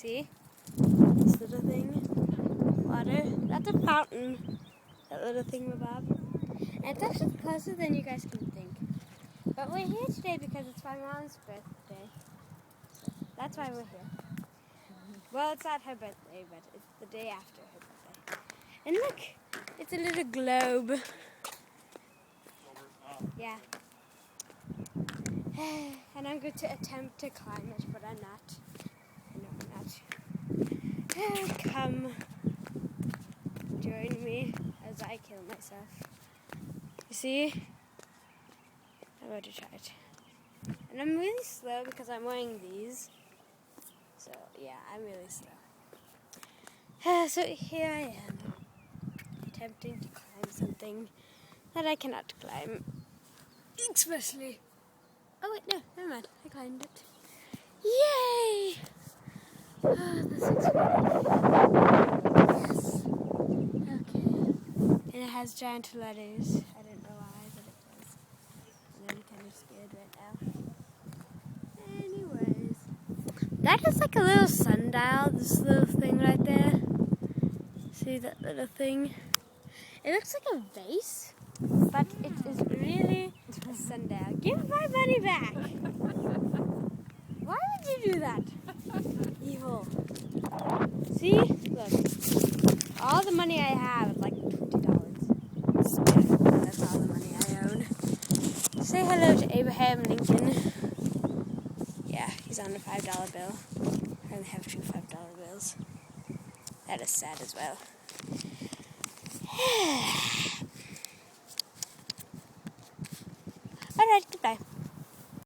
See? This little thing. Water. That's a fountain. That little thing, Bob. And it's actually closer than you guys can think. But we're here today because it's my mom's birthday. So that's why we're here. Well, it's not her birthday, but it's the day after her birthday. And look, it's a little globe. Yeah. And I'm going to attempt to climb it, but I'm not. No, I'm not. Come join me as I kill myself. You see? I'm going to try it. And I'm really slow because I'm wearing these. So, yeah, I'm really slow. So here I am, attempting to climb something that I cannot climb. Especially. Oh wait, no, never mind. I climbed it. Yay! Oh, this looks good. Yes. Okay. And it has giant letters. I don't know why, but it does. And I'm kind of scared right now. Anyways. That is like a little sundial, this little thing right there. See that little thing? It looks like a vase, but it is really a sundial. Give my money back! Why would you do that? Evil. See? Look. All the money I have is like $20. That's all the money I own. Say hello to Abraham Lincoln. Yeah, he's on a $5 bill. I only have 2 $5 bills. That is sad as well. Alright, goodbye.